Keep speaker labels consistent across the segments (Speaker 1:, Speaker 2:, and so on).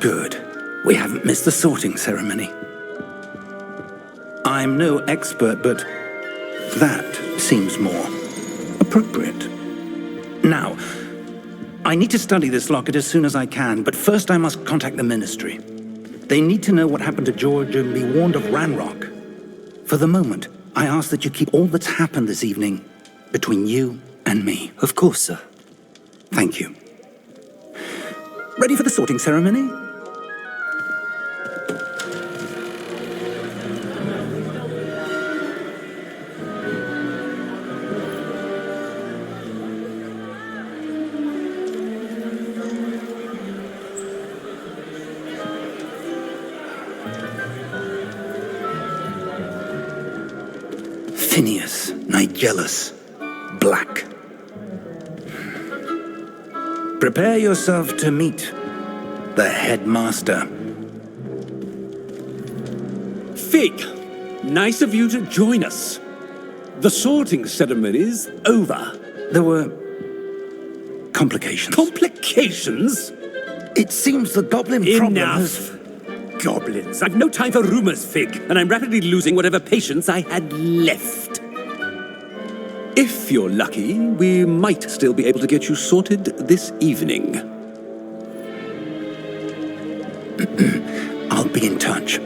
Speaker 1: Good. We haven't missed the sorting ceremony. I'm no expert, but that seems more appropriate. Now, I need to study this locket as soon as I can, but first I must contact the Ministry. They need to know what happened to George and be warned of Ranrock. For the moment, I ask that you keep all that's happened this evening between you and me.
Speaker 2: Of course, sir.
Speaker 1: Thank you. Ready for the sorting ceremony? Phineas, Nigellus, Black. Prepare yourself to meet the headmaster.
Speaker 3: Fig, nice of you to join us. The sorting ceremony's over.
Speaker 1: There were complications.
Speaker 3: Complications?
Speaker 1: It seems the goblin problem has...
Speaker 3: Goblins. I've no time for rumors, Fig, and I'm rapidly losing whatever patience I had left. If you're lucky, we might still be able to get you sorted this evening.
Speaker 1: I'll be in touch.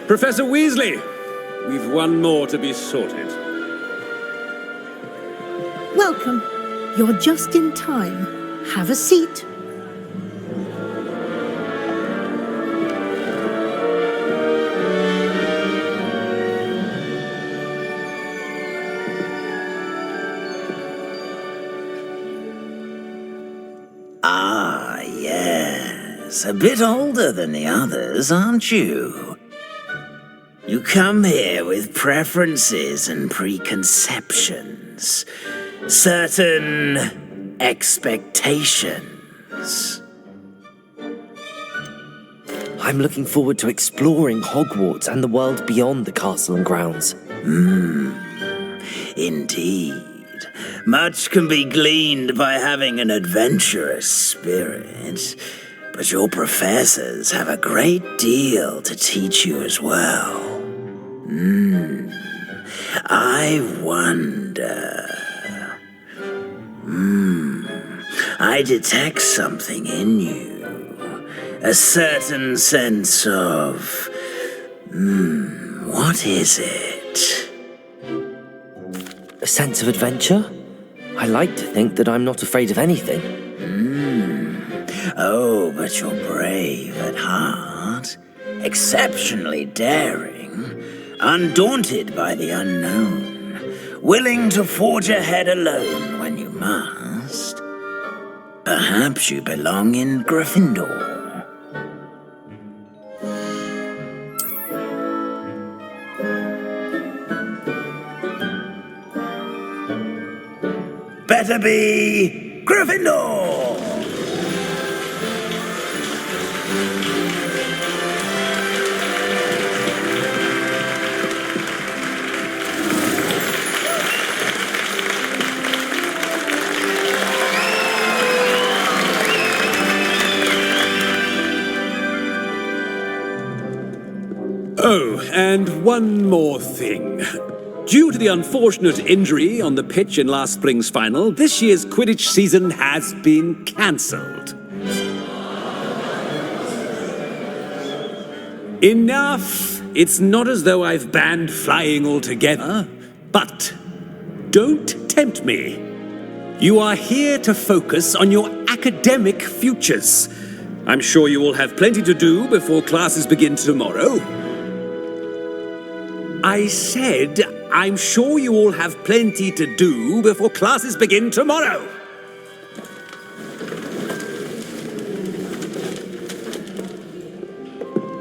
Speaker 3: Professor Weasley, we've one more to be sorted.
Speaker 4: Welcome. You're just in time. Have a seat.
Speaker 5: Ah, yes. A bit older than the others, aren't you? You come here with preferences and preconceptions. Certain expectations.
Speaker 2: I'm looking forward to exploring Hogwarts and the world beyond the castle and grounds.
Speaker 5: Indeed. Much can be gleaned by having an adventurous spirit, but your professors have a great deal to teach you as well. I wonder... I detect something in you. A certain sense of... what is it?
Speaker 2: A sense of adventure? I like to think that I'm not afraid of anything.
Speaker 5: Oh, but you're brave at heart. Exceptionally daring. Undaunted by the unknown. Willing to forge ahead alone when you must. Perhaps you belong in Gryffindor. Better be Gryffindor!
Speaker 3: Oh, and one more thing. Due to the unfortunate injury on the pitch in last spring's final, this year's Quidditch season has been cancelled. Enough! It's not as though I've banned flying altogether, but don't tempt me. You are here to focus on your academic futures. I'm sure you will have plenty to do before classes begin tomorrow. I said, I'm sure you all have plenty to do before classes begin tomorrow.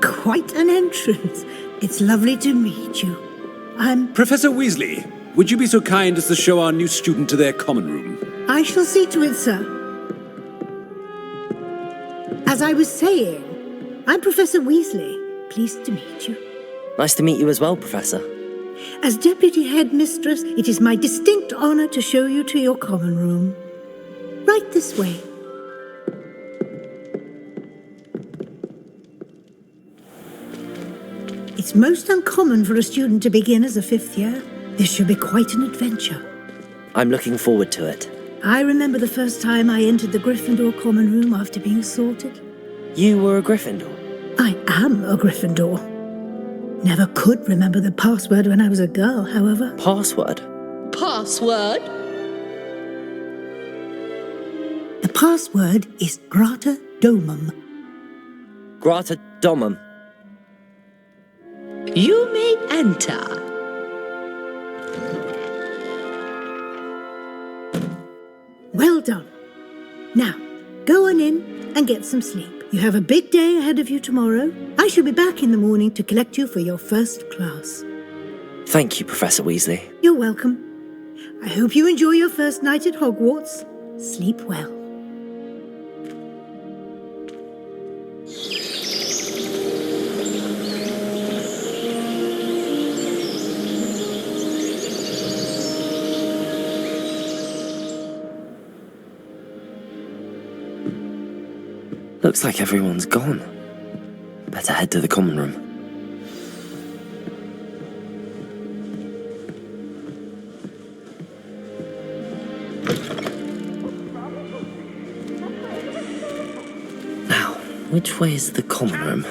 Speaker 4: Quite an entrance. It's lovely to meet you. I'm...
Speaker 3: Professor Weasley, would you be so kind as to show our new student to their common room?
Speaker 4: I shall see to it, sir. As I was saying, I'm Professor Weasley. Pleased to meet you.
Speaker 2: Nice to meet you as well, Professor.
Speaker 4: As Deputy Headmistress, it is my distinct honor to show you to your common room. Right this way. It's most uncommon for a student to begin as a fifth year. This should be quite an adventure.
Speaker 2: I'm looking forward to it.
Speaker 4: I remember the first time I entered the Gryffindor common room after being sorted.
Speaker 2: You were a Gryffindor?
Speaker 4: I am a Gryffindor. Never could remember the password when I was a girl, however.
Speaker 2: Password?
Speaker 6: Password?
Speaker 4: The password is Grata Domum.
Speaker 2: Grata Domum.
Speaker 6: You may enter.
Speaker 4: Well done. Now, go on in and get some sleep. You have a big day ahead of you tomorrow. I shall be back in the morning to collect you for your first class.
Speaker 2: Thank you, Professor Weasley.
Speaker 4: You're welcome. I hope you enjoy your first night at Hogwarts. Sleep well.
Speaker 2: Looks like everyone's gone. Better head to the common room. Now, which way is the common room?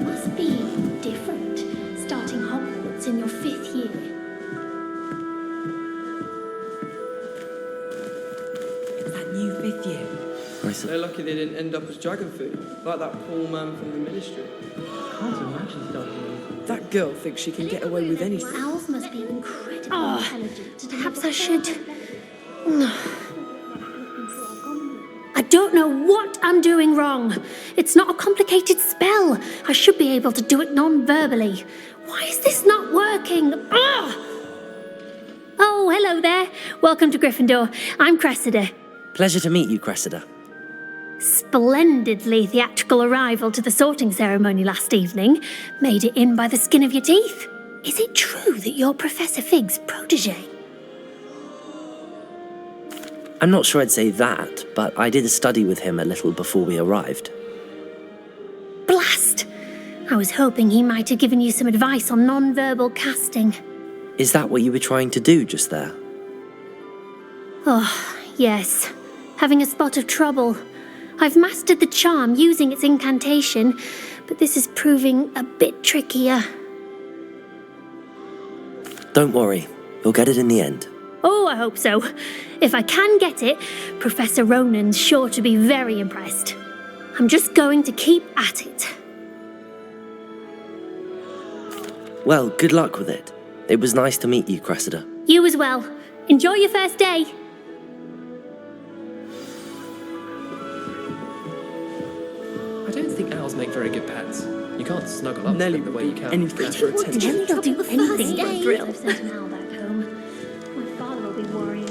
Speaker 7: Must be different, starting Hogwarts in your 5th year.
Speaker 8: It's that new 5th year.
Speaker 9: They're lucky they didn't end up as dragon food, like that poor man from the ministry.
Speaker 8: Can't imagine stuff.
Speaker 9: That girl thinks she can get away with anything.
Speaker 7: Owls must be incredibly intelligent. to
Speaker 10: Perhaps
Speaker 7: deliver
Speaker 10: I should.
Speaker 7: I don't know what I'm doing wrong. It's not a complicated spell. I should be able to do it non-verbally. Why is this not working? Ugh! Oh, hello there. Welcome to Gryffindor. I'm Cressida.
Speaker 2: Pleasure to meet you, Cressida.
Speaker 7: Splendidly theatrical arrival to the sorting ceremony last evening. Made it in by the skin of your teeth. Is it true that you're Professor Fig's protege?
Speaker 2: I'm not sure I'd say that, but I did study with him a little before we arrived.
Speaker 7: Blast! I was hoping he might have given you some advice on non-verbal casting.
Speaker 2: Is that what you were trying to do just there?
Speaker 7: Oh, yes. Having a spot of trouble. I've mastered the charm using its incantation, but this is proving a bit trickier.
Speaker 2: Don't worry, you'll get it in the end.
Speaker 7: Oh, I hope so. If I can get it, Professor Ronan's sure to be very impressed. I'm just going to keep at it.
Speaker 2: Well, good luck with it. It was nice to meet you, Cressida.
Speaker 7: You as well. Enjoy your first day.
Speaker 8: I don't think owls make very good pets. You can't snuggle up to
Speaker 9: Nelly
Speaker 8: them the way you can.
Speaker 9: anything
Speaker 8: for
Speaker 9: for attention.
Speaker 7: Nelly'll do anything for a thrill.
Speaker 10: I've sent an owl back home. My father will be worrying.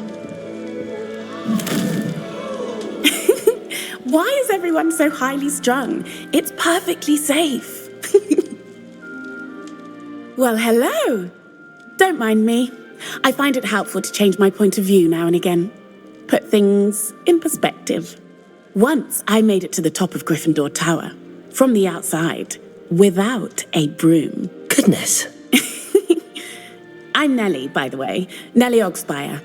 Speaker 11: Why is everyone so highly strung? It's perfectly safe. Well, hello. Don't mind me. I find it helpful to change my point of view now and again. Put things in perspective. Once I made it to the top of Gryffindor Tower, from the outside, without a broom.
Speaker 2: Goodness.
Speaker 11: I'm Nellie, by the way. Nellie Ogspire.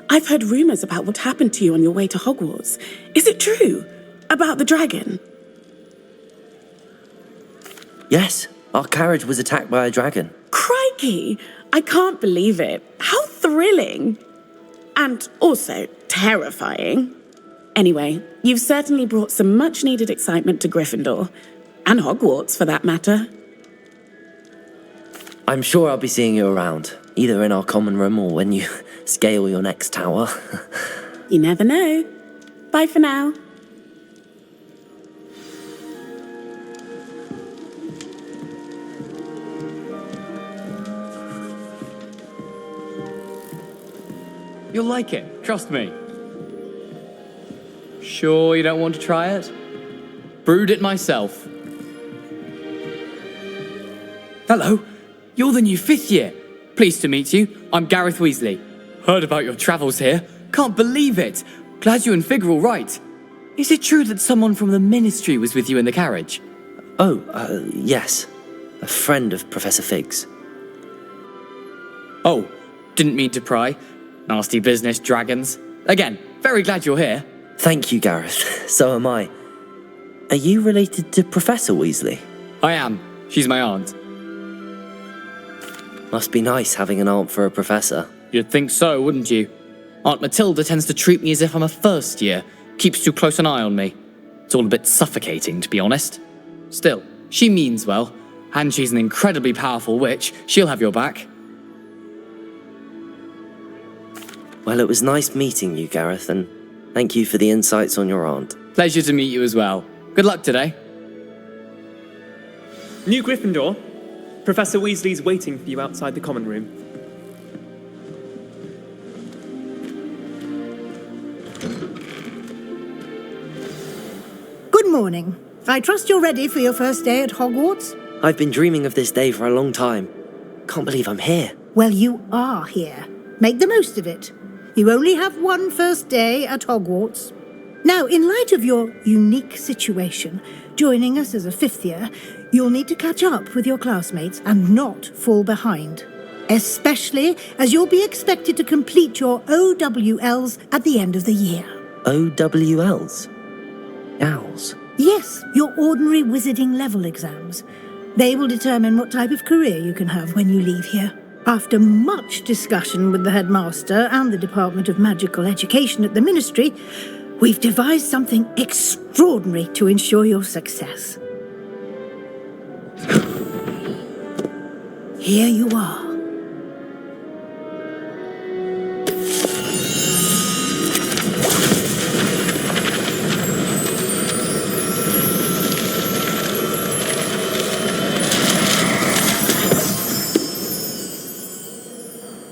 Speaker 11: I've heard rumours about what happened to you on your way to Hogwarts. Is it true? About the dragon?
Speaker 2: Yes, our carriage was attacked by a dragon.
Speaker 11: Crikey! I can't believe it. How thrilling! And also terrifying. Anyway, you've certainly brought some much-needed excitement to Gryffindor. And Hogwarts, for that matter.
Speaker 2: I'm sure I'll be seeing you around. Either in our common room or when you scale your next tower.
Speaker 11: You never know. Bye for now.
Speaker 12: You'll like it, trust me. Sure you don't want to try it? Brewed it myself. Hello, you're the new 5th year. Pleased to meet you. I'm Gareth Weasley. Heard about your travels here. Can't believe it. Glad you and Fig are all right. Is it true that someone from the Ministry was with you in the carriage?
Speaker 2: Oh, yes. A friend of Professor Fig's.
Speaker 12: Oh, didn't mean to pry. Nasty business, dragons. Again, very glad you're here.
Speaker 2: Thank you, Gareth. So am I. Are you related to Professor Weasley?
Speaker 12: I am. She's my aunt.
Speaker 2: Must be nice having an aunt for a professor.
Speaker 12: You'd think so, wouldn't you? Aunt Matilda tends to treat me as if I'm a first year. Keeps too close an eye on me. It's all a bit suffocating, to be honest. Still, she means well. And she's an incredibly powerful witch. She'll have your back.
Speaker 2: Well, it was nice meeting you, Gareth, and thank you for the insights on your aunt.
Speaker 12: Pleasure to meet you as well. Good luck today.
Speaker 8: New Gryffindor. Professor Weasley's waiting for you outside the common room.
Speaker 4: Good morning. I trust you're ready for your first day at Hogwarts?
Speaker 2: I've been dreaming of this day for a long time. Can't believe I'm here.
Speaker 4: Well, you are here. Make the most of it. You only have one first day at Hogwarts. Now, in light of your unique situation, joining us as a 5th year, you'll need to catch up with your classmates and not fall behind. Especially as you'll be expected to complete your OWLs at the end of the year.
Speaker 2: OWLs? Owls?
Speaker 4: Yes, your ordinary wizarding level exams. They will determine what type of career you can have when you leave here. After much discussion with the headmaster and the Department of Magical Education at the Ministry, we've devised something extraordinary to ensure your success. Here you are.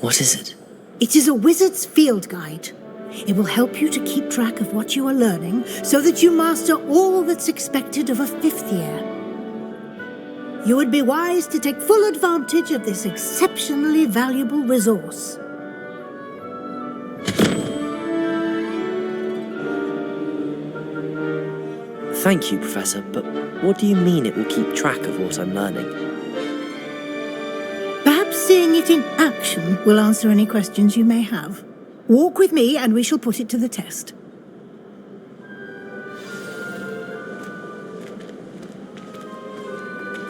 Speaker 2: What is it?
Speaker 4: It is a wizard's field guide. It will help you to keep track of what you are learning so that you master all that's expected of a 5th year. You would be wise to take full advantage of this exceptionally valuable resource.
Speaker 2: Thank you, Professor, but what do you mean it will keep track of what I'm learning?
Speaker 4: Perhaps seeing it in action will answer any questions you may have. Walk with me and we shall put it to the test.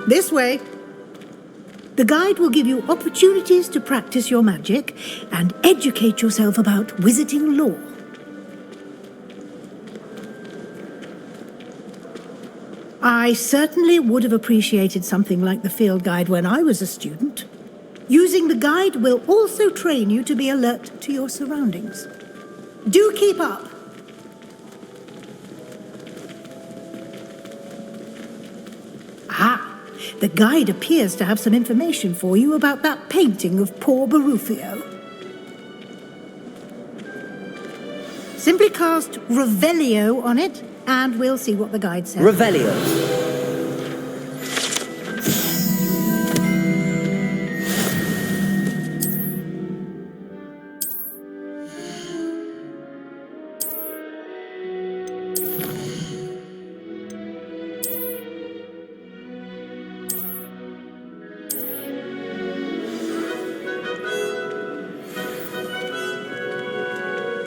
Speaker 4: This way. The guide will give you opportunities to practice your magic and educate yourself about wizarding lore. I certainly would have appreciated something like the field guide when I was a student. Using the guide will also train you to be alert to your surroundings. Do keep up. Ah, the guide appears to have some information for you about that painting of poor Barufio. Simply cast Revelio on it, and we'll see what the guide says.
Speaker 2: Revelio.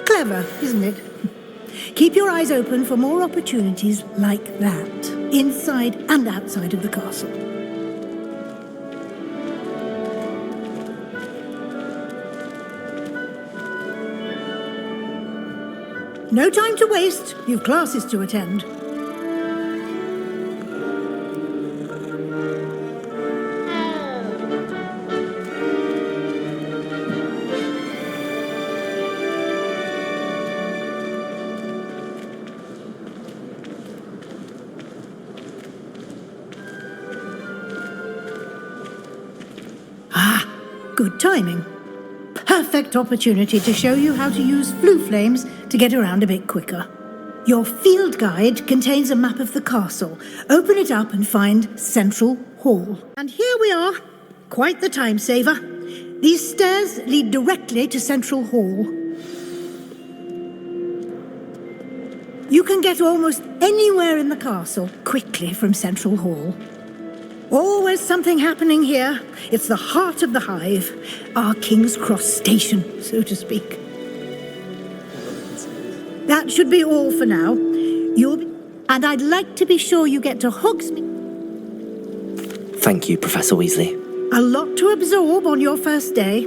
Speaker 4: Clever, isn't it? Keep your eyes open for more opportunities like that, inside and outside of the castle. No time to waste. You've classes to attend. Good timing. Perfect opportunity to show you how to use flue flames to get around a bit quicker. Your field guide contains a map of the castle. Open it up and find Central Hall. And here we are. Quite the time saver. These stairs lead directly to Central Hall. You can get almost anywhere in the castle quickly from Central Hall. Always something happening here. It's the heart of the hive, our King's Cross station, so to speak. That should be all for now. And I'd like to be sure you get to Hogsmeade.
Speaker 2: Thank you, Professor Weasley.
Speaker 4: A lot to absorb on your first day.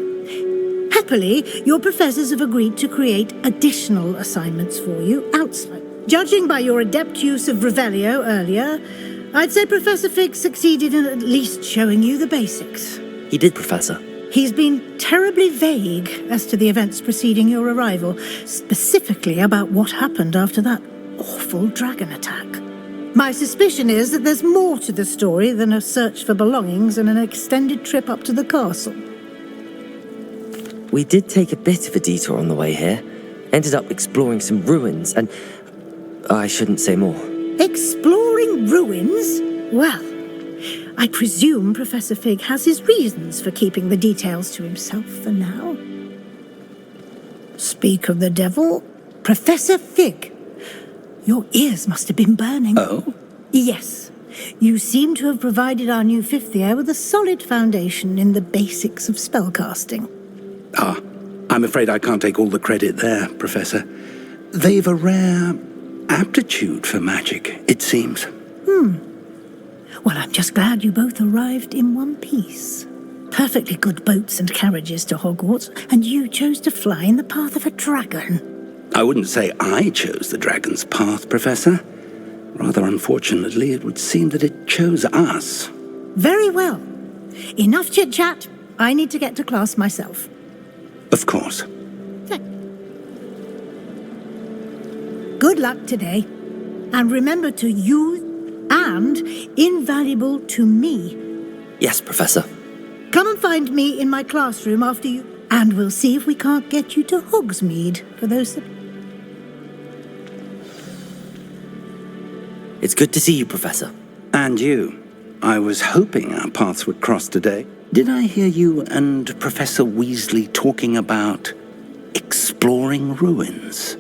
Speaker 4: Happily, your professors have agreed to create additional assignments for you outside. Judging by your adept use of Revelio earlier, I'd say Professor Fig succeeded in at least showing you the basics.
Speaker 2: He did, Professor.
Speaker 4: He's been terribly vague as to the events preceding your arrival, specifically about what happened after that awful dragon attack. My suspicion is that there's more to the story than a search for belongings and an extended trip up to the castle.
Speaker 2: We did take a bit of a detour on the way here. Ended up exploring some ruins and... I shouldn't say more.
Speaker 4: Exploring ruins? Well, I presume Professor Fig has his reasons for keeping the details to himself for now. Speak of the devil, Professor Fig. Your ears must have been burning.
Speaker 1: Oh?
Speaker 4: Yes. You seem to have provided our new fifth year with a solid foundation in the basics of spellcasting.
Speaker 1: Ah, I'm afraid I can't take all the credit there, Professor. They've a rare aptitude for magic, it seems.
Speaker 4: Well, I'm just glad you both arrived in one piece. Perfectly good boats and carriages to Hogwarts, and you chose to fly in the path of a dragon.
Speaker 1: I wouldn't say I chose the dragon's path, Professor. Rather unfortunately, it would seem that it chose us.
Speaker 4: Very well. Enough chit-chat. I need to get to class myself.
Speaker 1: Of course.
Speaker 4: Good luck today. And remember to use and invaluable to me.
Speaker 2: Yes, Professor.
Speaker 4: Come and find me in my classroom after you... And we'll see if we can't get you to Hogsmeade for those...
Speaker 2: It's good to see you, Professor.
Speaker 1: And you. I was hoping our paths would cross today. Did I hear you and Professor Weasley talking about exploring ruins?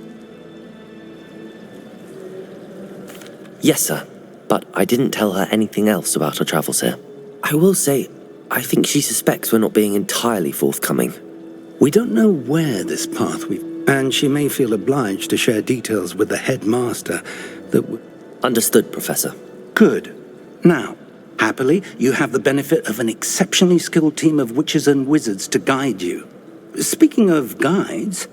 Speaker 2: Yes, sir. But I didn't tell her anything else about our travels here. I will say, I think she suspects we're not being entirely forthcoming.
Speaker 1: We don't know where this path and she may feel obliged to share details with the headmaster that
Speaker 2: Understood, Professor.
Speaker 1: Good. Now, happily, you have the benefit of an exceptionally skilled team of witches and wizards to guide you. Speaking of guides,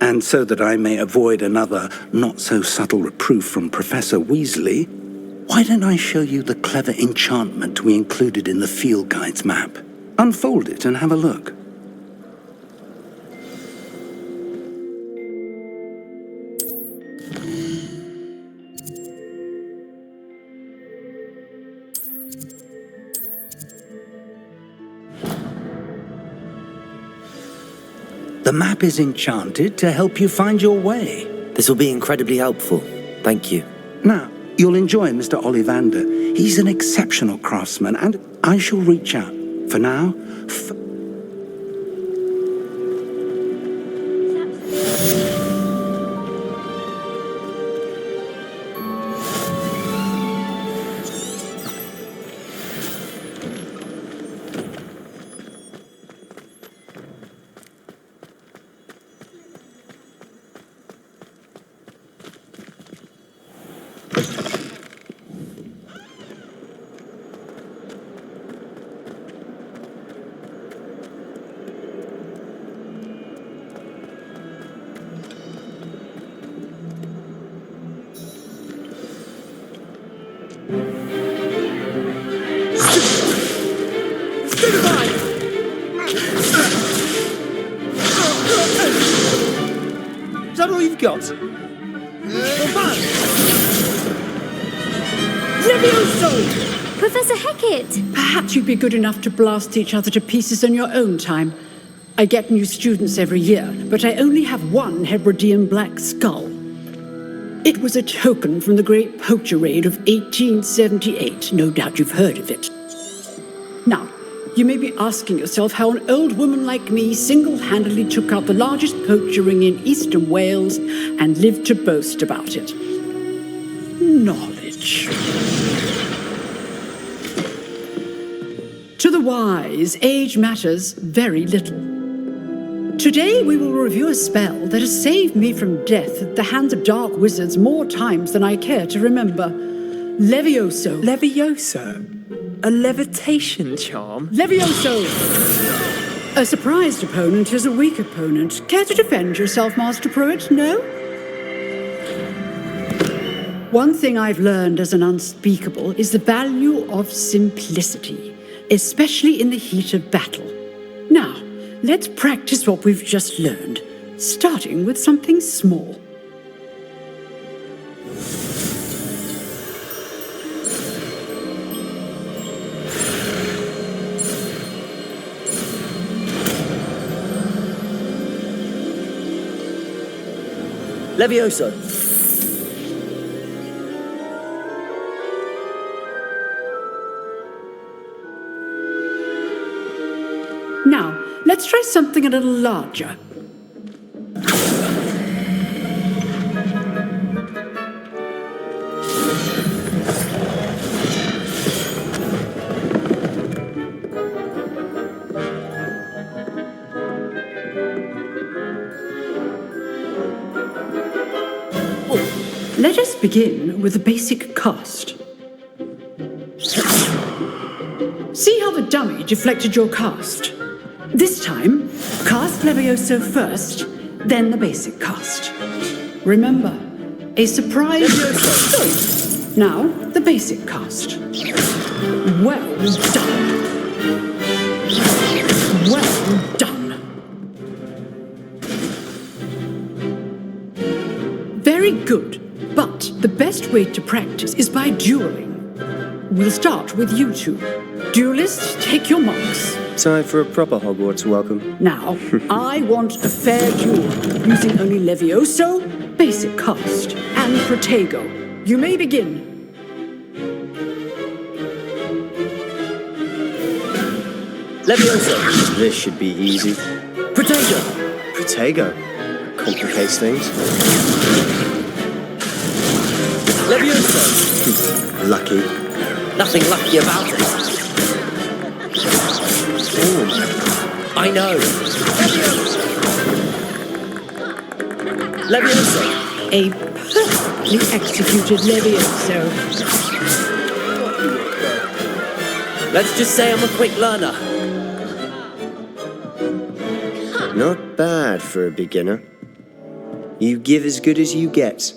Speaker 1: and so that I may avoid another not-so-subtle reproof from Professor Weasley, why don't I show you the clever enchantment we included in the field guide's map? Unfold it and have a look. The map is enchanted to help you find your way.
Speaker 2: This will be incredibly helpful. Thank you.
Speaker 1: Now, you'll enjoy Mr. Ollivander. He's an exceptional craftsman, and I shall reach out. For now,
Speaker 13: Is that all you've got? Levioso!
Speaker 7: Professor Hecat!
Speaker 13: Perhaps you'd be good enough to blast each other to pieces in your own time. I get new students every year, but I only have one Hebridean black skull. It was a token from the Great Poacher Raid of 1878. No doubt you've heard of it. Now, you may be asking yourself how an old woman like me single-handedly took out the largest poacher ring in eastern Wales and lived to boast about it. Knowledge. To the wise, age matters very little. Today we will review a spell that has saved me from death at the hands of dark wizards more times than I care to remember. Levioso.
Speaker 14: Levioso? A levitation charm?
Speaker 13: Levioso! A surprised opponent is a weak opponent. Care to defend yourself, Master Pruitt? No? One thing I've learned as an unspeakable is the value of simplicity, especially in the heat of battle. Now, let's practice what we've just learned, starting with something small.
Speaker 2: Levioso!
Speaker 13: Now, let's try something a little larger. Let us begin with the basic cast. See how the dummy deflected your cast? This time, cast Levioso first, then the basic cast. Remember, a surprise Levioso. Now, the basic cast. Well done. Well done. Very good. But the best way to practice is by dueling. We'll start with you two. Duelists, take your marks.
Speaker 14: Time for a proper Hogwarts welcome.
Speaker 13: Now, I want a fair duel, using only Levioso, basic cast, and Protego. You may begin.
Speaker 2: Levioso!
Speaker 14: This should be easy.
Speaker 2: Protego!
Speaker 14: Protego? Complicates things.
Speaker 2: Levioso!
Speaker 14: Lucky.
Speaker 2: Nothing lucky about it.
Speaker 14: Ooh.
Speaker 2: I know. Levioso!
Speaker 13: A perfectly executed Levioso.
Speaker 2: Let's just say I'm a quick learner.
Speaker 14: Not bad for a beginner. You give as good as you get.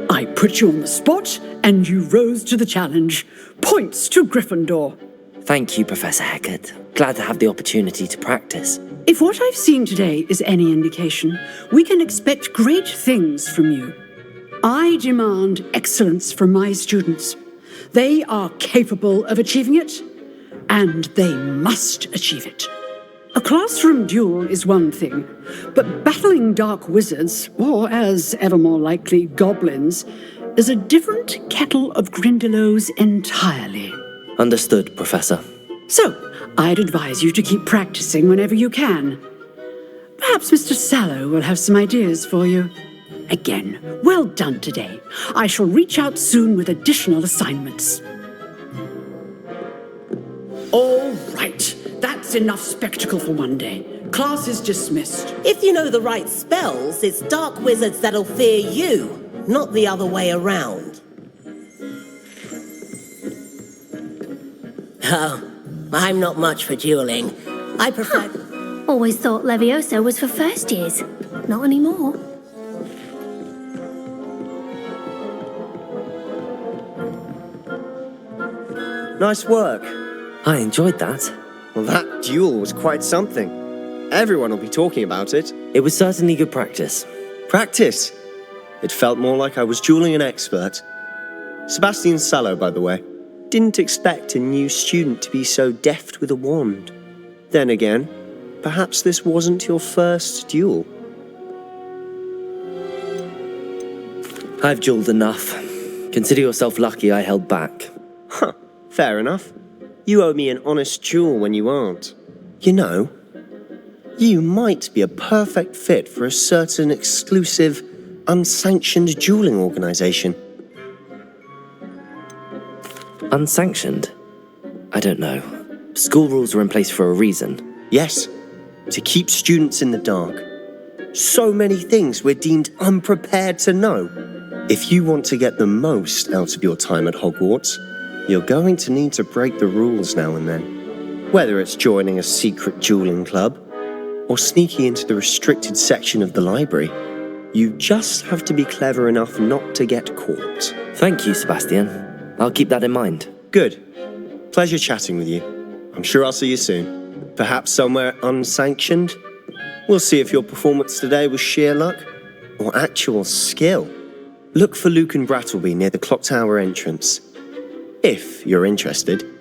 Speaker 13: I put you on the spot, and you rose to the challenge. Points to Gryffindor.
Speaker 2: Thank you, Professor Hecat. Glad to have the opportunity to practice.
Speaker 13: If what I've seen today is any indication, we can expect great things from you. I demand excellence from my students. They are capable of achieving it, and they must achieve it. A classroom duel is one thing, but battling dark wizards, or as ever more likely, goblins, is a different kettle of Grindylows entirely.
Speaker 2: Understood, Professor.
Speaker 13: So, I'd advise you to keep practicing whenever you can. Perhaps Mr. Sallow will have some ideas for you. Again, well done today. I shall reach out soon with additional assignments. All right, that's enough spectacle for one day. Class is dismissed.
Speaker 15: If you know the right spells, it's dark wizards that'll fear you, not the other way around. Oh, I'm not much for dueling. I prefer...
Speaker 7: Always thought Levioso was for first years. Not anymore.
Speaker 14: Nice work.
Speaker 2: I enjoyed that.
Speaker 14: Well, that duel was quite something. Everyone will be talking about it.
Speaker 2: It was certainly good practice.
Speaker 14: Practice? It felt more like I was dueling an expert. Sebastian Sallow, by the way. Didn't expect a new student to be so deft with a wand. Then again, perhaps this wasn't your first duel.
Speaker 2: I've duelled enough. Consider yourself lucky I held back.
Speaker 14: Huh, fair enough. You owe me an honest duel when you aren't. You know, you might be a perfect fit for a certain exclusive, unsanctioned dueling organization.
Speaker 2: Unsanctioned? I don't know. School rules are in place for a reason.
Speaker 14: Yes, to keep students in the dark. So many things we're deemed unprepared to know. If you want to get the most out of your time at Hogwarts, you're going to need to break the rules now and then. Whether it's joining a secret dueling club, or sneaking into the restricted section of the library, you just have to be clever enough not to get caught.
Speaker 2: Thank you, Sebastian. I'll keep that in mind.
Speaker 14: Good. Pleasure chatting with you. I'm sure I'll see you soon. Perhaps somewhere unsanctioned? We'll see if your performance today was sheer luck or actual skill. Look for Luke and Brattleby near the clock tower entrance. If you're interested.